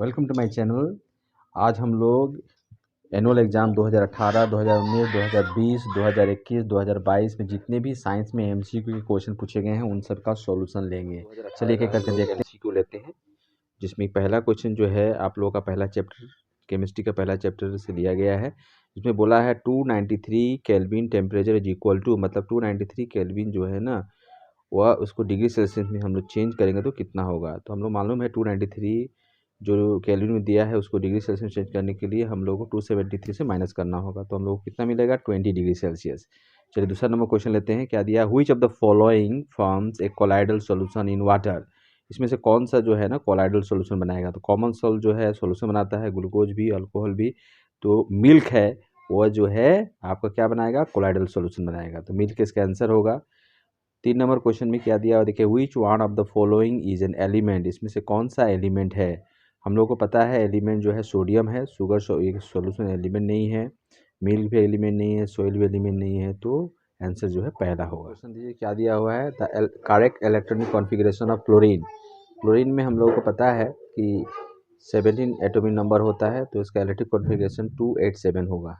Welcome to my channel. आज हम लोग एनुअल एग्ज़ाम 2018, 2019, 2020, 2021, 2022 में जितने भी साइंस में एमसीक्यू के क्वेश्चन पूछे गए हैं उन सब का सॉल्यूशन लेंगे। चलिए एक एक करके देखते हैं। एमसीक्यू लेते हैं, जिसमें पहला क्वेश्चन जो है आप लोगों का पहला चैप्टर केमिस्ट्री का पहला चैप्टर से लिया गया है। जिसमें बोला है 293 kelvin temperature is equal to, मतलब 293 केल्विन जो है ना वह उसको डिग्री सेल्सियस में हम लोग चेंज करेंगे तो कितना होगा। तो हम लोग मालूम है 293 जो केल्विन में दिया है उसको डिग्री सेल्सियस में चेंज करने के लिए हम लोग को 273 से माइनस करना होगा। तो हम लोग को कितना मिलेगा 20 डिग्री सेल्सियस। चलिए दूसरा नंबर क्वेश्चन लेते हैं। क्या दिया, which of the following forms a colloidal solution in water. इसमें से कौन सा जो है ना कोलाइडल सॉल्यूशन बनाएगा। तो कॉमन सॉल्ट जो है सॉल्यूशन बनाता है, ग्लूकोज भी अल्कोहल भी। तो मिल्क है वह जो है आपका क्या बनाएगा, कोलाइडल सॉल्यूशन बनाएगा। तो मिल्क इसका आंसर होगा। 3 नंबर क्वेश्चन में क्या दिया हुआ देखिए, which one of the following is an element. इसमें से कौन सा एलिमेंट है। हम लोग को पता है एलिमेंट जो है सोडियम है। शुगर एक सोल्यूशन एलिमेंट नहीं है, मिल्क भी एलिमेंट नहीं है, सोइल भी एलिमेंट नहीं है। तो आंसर जो है पहला होगा। क्वेश्चन दीजिए क्या दिया हुआ है, the correct electronic configuration of chlorine. Chlorine में हम लोगों को पता है कि 17 एटॉमिक नंबर होता है, तो इसका इलेक्ट्रिक कॉन्फ़िगरेशन 287 होगा।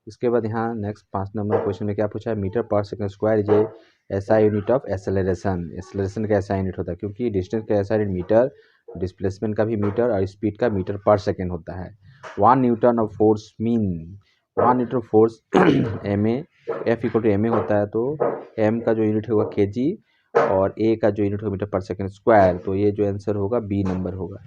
इसके बाद यहाँ नेक्स्ट 5 नंबर क्वेश्चन में क्या पूछा है, मीटर पर second square is SI unit of acceleration. Acceleration का एसआई यूनिट होता है, क्योंकि डिस्टेंस का एसआई यूनिट मीटर, डिस्प्लेसमेंट का भी मीटर और स्पीड का मीटर पर सेकंड होता है। 1 newton of force mean 1 newton force M A, F equal to M A होता है। तो एम का जो यूनिट होगा केजी और ए का जो यूनिट होगा मीटर पर सेकंड स्क्वायर। तो ये जो आंसर होगा बी नंबर होगा।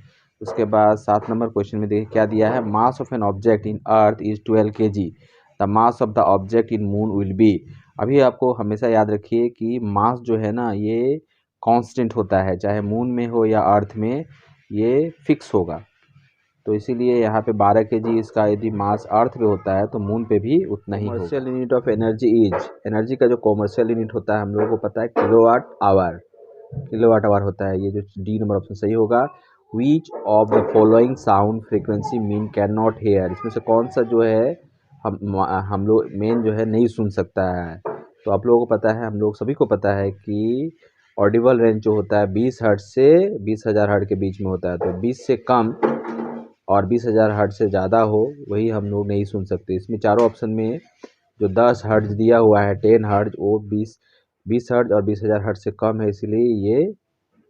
उसके बाद 7 नंबर क्वेश्चन में देखिए क्या दिया है, mass of an object in earth is 12 kg, the mass of the object in moon will be. अभी आपको हमेशा याद रखिए कि मास जो है ना ये कांस्टेंट होता है, चाहे मून में हो या अर्थ में, ये फिक्स होगा। तो इसीलिए यहाँ पे 12 kg इसका यदि मास अर्थ पे होता है तो मून पे भी उतना ही होगा। Commercial unit of energy is, energy का जो कॉमर्शियल यूनिट होता है हम लोगों को पता है किलोवाट आवर, किलोवाट आवर होता है। ये जो डी नंबर ऑप्शन सही होगा। Which of the following sound frequency mean can not here. इसमें से कौन सा जो है हम लोग मेन जो है नहीं सुन सकता है। तो आप लोगों को पता है, हम लोग सभी को पता है कि ऑडिबल रेंज जो होता है 20 हर्ट्ज से 20,000 हर्ट्ज के बीच में होता है। तो 20 से कम और 20,000 हर्ट्ज से ज़्यादा हो वही हम लोग नहीं सुन सकते। इसमें चारों ऑप्शन में जो 10 हर्ट्ज दिया हुआ है 10 हर्ट्ज, वो 20 हर्ट्ज और 20,000 हर्ट्ज से कम है, इसलिए ये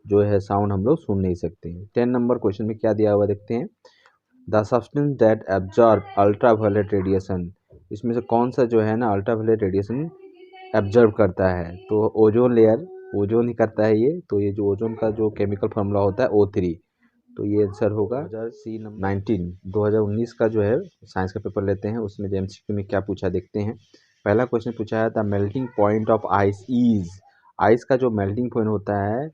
जो है साउंड हम लोग सुन नहीं सकते हैं। 10 नंबर क्वेश्चन में क्या दिया हुआ देखते हैं, the substance that absorb ultraviolet radiation. इसमें से कौन सा जो है ना अल्ट्रावायलेट रेडिएशन एब्जॉर्ब करता है। तो ओजोन लेयर, ओजोन ही करता है ये। तो ये जो ओजोन का जो केमिकल फॉर्मूला होता है O3। तो ये आंसर होगा 2019 का जो है साइंस का पेपर लेते हैं, उसमें एमसीक्यू में क्या पूछा देखते हैं। पहला क्वेश्चन पूछा है the melting point of ice is. Ice का जो मेल्टिंग पॉइंट होता है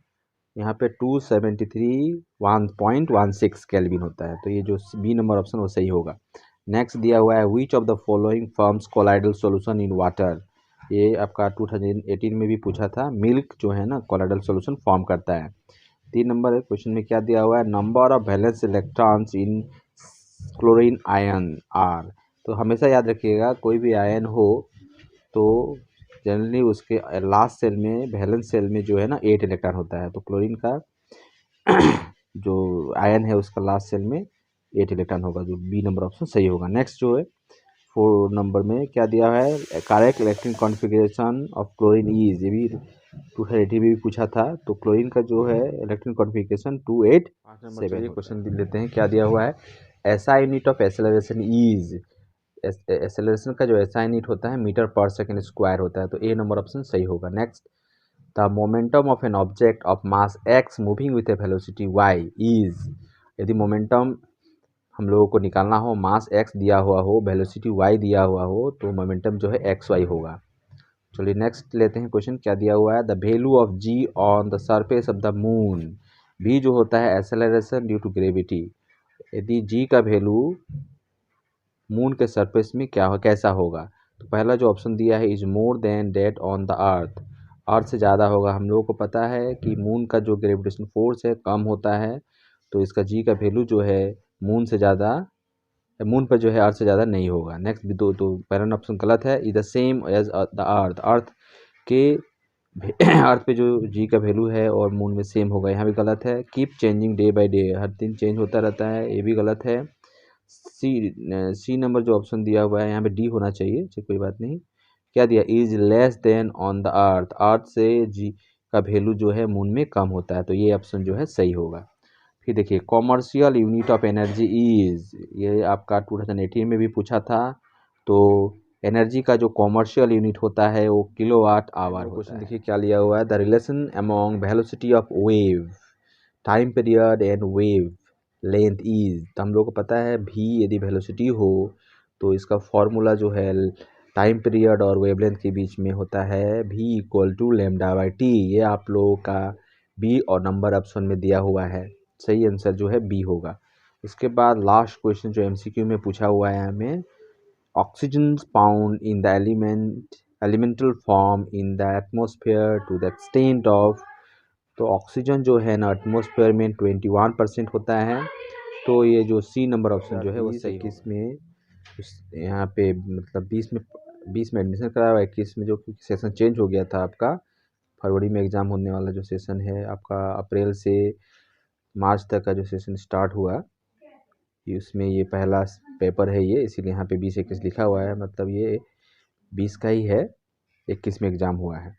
यहाँ पे 273.16 केल्विन होता है। तो ये जो बी नंबर ऑप्शन वो सही होगा। नेक्स्ट दिया हुआ है which of the following forms colloidal solution in water. ये आपका 2018 में भी पूछा था। मिल्क जो है ना कोलाइडल सॉल्यूशन फॉर्म करता है। 3 नंबर क्वेश्चन में क्या दिया हुआ है, number of valence electrons in chlorine ion are. तो हमेशा याद रखिएगा कोई भी आयन हो तो जनरली उसके लास्ट सेल में, वैलेंस सेल में जो है ना 8 इलेक्ट्रॉन होता है। तो क्लोरीन का जो आयन है उसका लास्ट सेल में 8 इलेक्ट्रॉन होगा, जो बी नंबर ऑप्शन सही होगा। नेक्स्ट जो है 4 नंबर में क्या दिया है, correct electronic configuration of chlorine is. ये भी 2018 में भी पूछा था। तो क्लोरीन का जो है इलेक्ट्रॉनिक कॉन्फ़िगरेशन 287। क्वेश्चन लेते हैं क्या दिया हुआ है, SI unit of acceleration is. Acceleration का जो एसआई यूनिट होता है मीटर पर सेकंड स्क्वायर होता है। तो ए नंबर ऑप्शन सही होगा। Next, the momentum of an object of mass X moving with a velocity Y is. यदि मोमेंटम हम लोगों को निकालना हो, मास एक्स दिया हुआ हो, वेलोसिटी वाई दिया हुआ हो, तो मोमेंटम जो है एक्स वाई होगा। चलिए नेक्स्ट लेते हैं क्वेश्चन क्या दिया हुआ है, the value of G on the surface of the moon. भी जो होता है एक्सेलरेशन ड्यू टू ग्रेविटी। यदि जी का वैल्यू मून के सरफेस में क्या हो, कैसा होगा। तो पहला जो ऑप्शन दिया है is more than that on the earth. Earth से ज़्यादा होगा। हम लोगों को पता है कि मून का जो ग्रेविटेशन फोर्स है कम होता है, तो इसका जी का वैल्यू जो है मून से ज़्यादा, मून पर जो है अर्थ से ज़्यादा नहीं होगा। नेक्स्ट भी दो तो पहला ऑप्शन गलत है। Is the same as the earth. Earth के अर्थ पे जो जी का वैल्यू है और मून में सेम होगा, यहाँ भी गलत है। Keep changing day by day, हर दिन चेंज होता रहता है, ये भी गलत है। सी नंबर जो ऑप्शन दिया हुआ है यहाँ पे डी होना चाहिए, चलिए कोई बात नहीं। क्या दिया, is less than on the earth, earth से जी का वैल्यू जो है मून में कम होता है, तो ये ऑप्शन जो है सही होगा। फिर देखिए commercial unit of energy is, ये आपका 2018 में भी पूछा था। तो एनर्जी का जो कॉमर्शियल यूनिट होता है वो किलोवाट आवर होता है। क्वेश्चन देखिए क्या लिया हुआ है, the relation among velocity of wave, time period and wave length is, तो हम लोग को पता है भी यदि वेलोसिटी हो तो इसका फॉर्मूला जो है टाइम पीरियड और वेवलेंथ के बीच में होता है v equal to lambda by T. ये आप लोगों का बी और नंबर ऑप्शन में दिया हुआ है, सही आंसर जो है बी होगा। उसके बाद लास्ट क्वेश्चन जो एमसीक्यू में पूछा हुआ है हमें, oxygen found in the elemental form in the atmosphere to the extent of, तो ऑक्सीजन जो है ना एटमोसफेयर में 21% होता है, तो ये जो सी नंबर ऑप्शन जो है वो सही। 21 में यहाँ पे मतलब 20 में एडमिशन कराया हुआ, 21 में जो सेशन चेंज हो गया था आपका, फरवरी में एग्ज़ाम होने वाला जो सेशन है आपका अप्रैल से मार्च तक का जो सेशन स्टार्ट हुआ, उसमें ये पहला पेपर है ये, इसीलिए यहाँ पे 20-21 लिखा हुआ है, मतलब ये 20 का ही है, 21 में एग्ज़ाम हुआ है।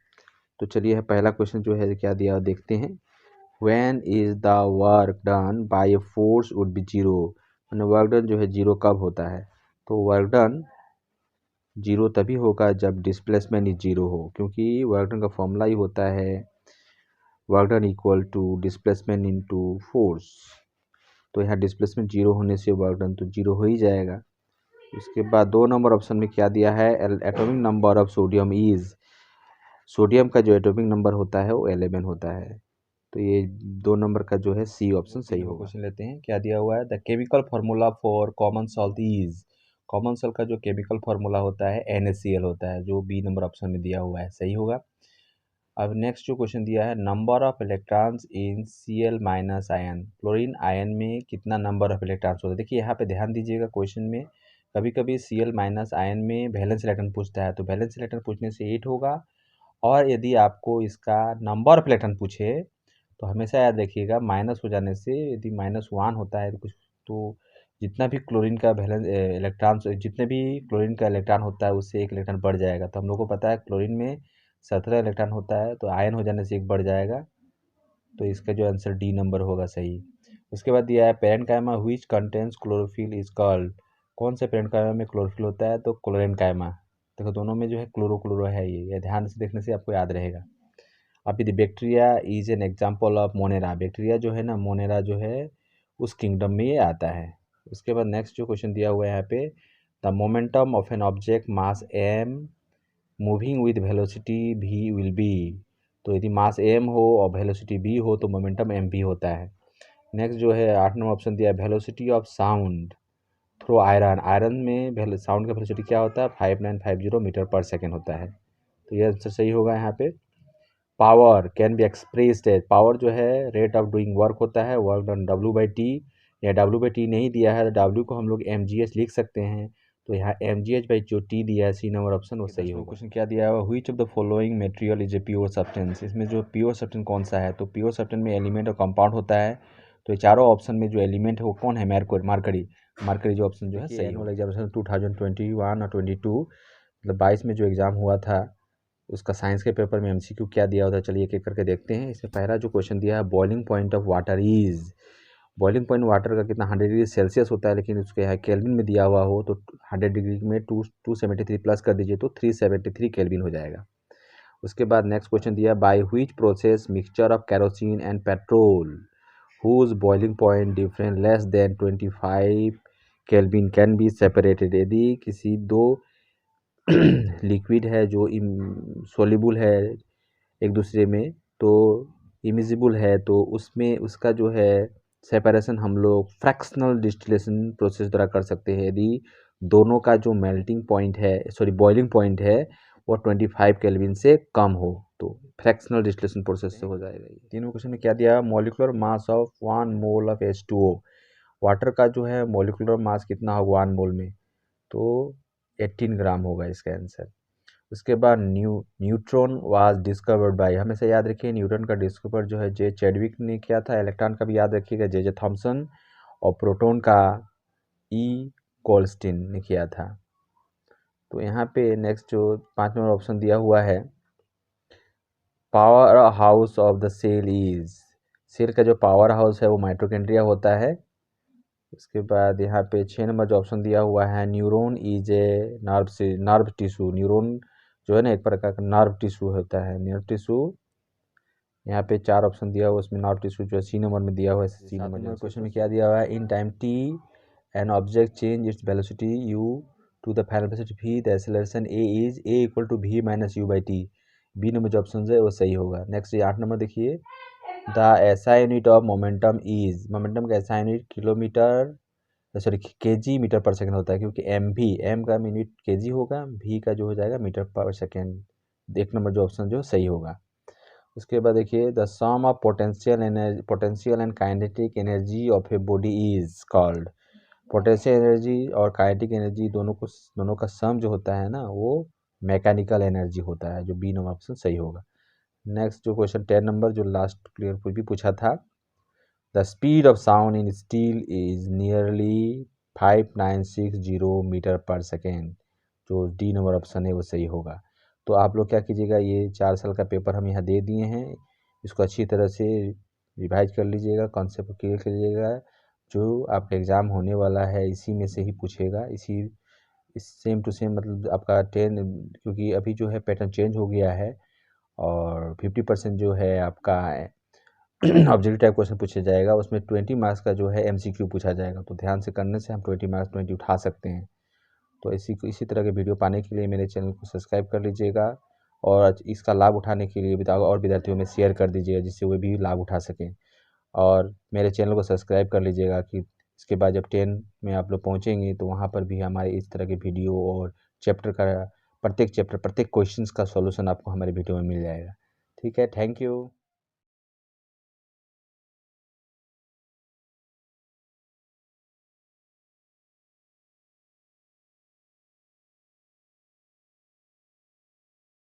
तो चलिए पहला क्वेश्चन जो है क्या दिया देखते हैं। When is the work done by a force would be zero, मैंने वर्क डन जो है जीरो कब होता है, तो वर्क डन जीरो तभी होगा जब डिस्प्लेसमेंट इज जीरो हो, क्योंकि वर्क डन का फॉर्मूला ही होता है work done equal to displacement into force, तो यहाँ डिस्प्लेसमेंट जीरो होने से वर्क डन तो जीरो हो ही जाएगा। उसके बाद 2 नंबर ऑप्शन में क्या दिया है, atomic number of sodium is, sodium का जो एटॉमिक नंबर होता है वो 11 होता है, तो ये 2 नंबर का जो है सी ऑप्शन सही होगा। क्वेश्चन लेते हैं क्या दिया हुआ है, the chemical formula for common salt is, common salt का जो केमिकल फार्मूला होता है NaCl होता है, जो बी नंबर ऑप्शन में दिया हुआ है सही होगा। अब नेक्स्ट जो क्वेश्चन दिया है, number of electrons in Cl minus ion, chlorine ion में कितना नंबर ऑफ इलेक्ट्रॉन्स होता है। देखिए यहाँ पे ध्यान दीजिएगा, क्वेश्चन में कभी कभी Cl माइनस आयन में वैलेंस इलेक्ट्रॉन पूछता है, तो वैलेंस इलेक्ट्रॉन पूछने से 8 होगा, और यदि आपको इसका नंबर ऑफ इलेक्ट्रॉन पूछे तो हमेशा याद रखिएगा माइनस हो जाने से, यदि -1 होता है तो कुछ, तो जितना भी क्लोरीन का वैलेंस इलेक्ट्रॉन, जितने भी क्लोरीन का इलेक्ट्रॉन होता है उससे एक इलेक्ट्रॉन बढ़ जाएगा, तो हम लोग को पता है क्लोरीन में 17 इलेक्ट्रॉन होता है, तो आयन हो जाने से एक बढ़ जाएगा, तो इसका जो आंसर डी नंबर होगा सही। उसके बाद दिया है parenchyma which contains chlorophyll is called, कौन से पेरेन्काइमा में क्लोरोफिल होता है, तो क्लोरेन्काइमा। देखो दोनों में जो है क्लोरो क्लोरो है, ये ध्यान से देखने से आपको याद रहेगा। अब यदि bacteria is an example of Monera, bacteria जो है ना मोनेरा जो है उस किंगडम में ये आता है। उसके बाद नेक्स्ट जो क्वेश्चन दिया हुआ है यहाँ पे, the momentum of an object mass m moving with velocity v will be, तो यदि मास m हो और वेलोसिटी v हो तो मोमेंटम m भी होता है। नेक्स्ट जो है 8 नंबर ऑप्शन दिया है, velocity of sound through iron, iron में साउंड का वेलोसिटी क्या होता है 5950 मीटर पर सेकेंड होता है, तो ये आंसर सही होगा यहाँ पे। Power can be expressed as, power जो है रेट ऑफ डूइंग वर्क होता है, वर्क डन W/T, या W/T नहीं दिया है तो W को हम लोग mgh लिख सकते हैं, तो यहाँ mgh बाई जो T दिया है सी नंबर ऑप्शन वो सही होगा। क्वेश्चन क्या दिया है, which of the following material is a pure substance, इसमें जो प्योर सब्सटेंस कौन सा है, तो प्योर सब्सटेंस में एलिमेंट और कंपाउंड होता है, तो ये चारों ऑप्शन में जो एलिमेंट है वो कौन है, मार्करी, मार्करी जो ऑप्शन जो है सही है। एग्जामिनेशन 2021 और 22 मतलब 22 में जो एग्ज़ाम हुआ था उसका साइंस के पेपर में एमसीक्यू क्या दिया होता है, चलिए एक एक करके देखते हैं। इसमें पहला जो क्वेश्चन दिया है, boiling point of water is, boiling point water का कितना 100 डिग्री सेल्सियस होता है, लेकिन उसके यहाँ केल्विन में दिया हुआ हो तो 100 डिग्री में 273 प्लस कर दीजिए तो 373 केल्विन हो जाएगा। उसके बाद नेक्स्ट क्वेश्चन दिया, by which process mixture of kerosene and petrol whose boiling point different less than 25 kelvin can be separated, यदि किसी दो लिक्विड है जो सोल्यूबल है एक दूसरे में, तो इमिजिबल है, तो उसमें उसका जो है सेपरेशन हम लोग फ्रैक्शनल डिस्टिलेशन प्रोसेस द्वारा कर सकते हैं, यदि दोनों का जो मेल्टिंग पॉइंट है बॉइलिंग पॉइंट है वो 25 केल्विन से कम हो, तो फ्रैक्शनल डिस्टिलेशन प्रोसेस से हो जाएगा। तीनों क्वेश्चन में क्या दिया, molecular mass of 1 mole of H2O, water का जो है मॉलिक्यूलर मास कितना होगा 1 मोल में, तो 18 ग्राम होगा इसका आंसर। उसके बाद न्यूट्रॉन वाज डिस्कवर्ड बाय, हमेशा याद रखिए न्यूटन का डिस्कवर जो है जे चैडविक ने किया था। इलेक्ट्रॉन का भी याद रखिएगा जे थॉमसन, और प्रोटॉन का ई कोल्स्टिन ने किया था। तो यहाँ पे नेक्स्ट जो 5 नंबर ऑप्शन दिया हुआ है, power house of the cell is, cell का जो पावर हाउस है वो माइटोकॉन्ड्रिया होता है। उसके बाद यहाँ पे 6 नंबर जो ऑप्शन दिया हुआ है, neuron is a nerve tissue, neuron जो है ना एक प्रकार का नर्व टिश्यू होता है, नर्व टिश्यू। यहाँ पे 4 ऑप्शन दिया हुआ, उसमें नर्व टिश्यू जो है सी नंबर में दिया हुआ है। सी नंबर क्वेश्चन में क्या दिया हुआ है, in time t an object change its velocity u to the final velocity v, the acceleration a is a equal to v minus u by t. B number जो ऑप्शन है वो सही होगा। नेक्स्ट 8 नंबर देखिए, the SI unit of momentum is, momentum का SI unit kilometre sorry kg metre पर second होता है, क्योंकि एम का यूनिट केजी होगा, भी का जो हो जाएगा मीटर पर सेकंड। 1 नंबर जो ऑप्शन जो सही होगा। उसके बाद देखिए, the sum of potential and kinetic energy of a body is called, potential energy और काइनेटिक एनर्जी दोनों का सम जो होता है ना वो मैकेनिकल एनर्जी होता है, जो बी नंबर ऑप्शन सही होगा। नेक्स्ट जो क्वेश्चन 10 नंबर जो लास्ट क्लियर भी पूछा था, the speed of sound in steel is nearly 5960 metre per second, जो डी नंबर ऑप्शन है वो सही होगा। तो आप लोग क्या कीजिएगा, ये 4 साल का पेपर हम यहाँ दे दिए हैं, इसको अच्छी तरह से रिवाइज कर लीजिएगा, कॉन्सेप्ट क्लियर कर लीजिएगा। जो आपका एग्ज़ाम होने वाला है इसी में से ही पूछेगा, इस सेम टू सेम, मतलब आपका 10, क्योंकि अभी जो है पैटर्न चेंज हो गया है और 50% जो है आपका ऑब्जेक्टिव टाइप क्वेश्चन पूछा जाएगा, उसमें 20 मार्क्स का जो है एमसीक्यू पूछा जाएगा। तो ध्यान से करने से हम 20 मार्क्स 20 उठा सकते हैं। तो इसी तरह के वीडियो पाने के लिए मेरे चैनल को सब्सक्राइब कर लीजिएगा, और इसका लाभ उठाने के लिए और विद्यार्थियों में शेयर कर दीजिएगा, जिससे वे भी लाभ उठा सकें। और मेरे चैनल को सब्सक्राइब कर लीजिएगा कि इसके बाद जब 10 में आप लोग पहुँचेंगे तो वहाँ पर भी हमारे इस तरह के वीडियो और प्रत्येक क्वेश्चंस का सॉल्यूशन आपको हमारे वीडियो में मिल जाएगा। ठीक है, थैंक यू।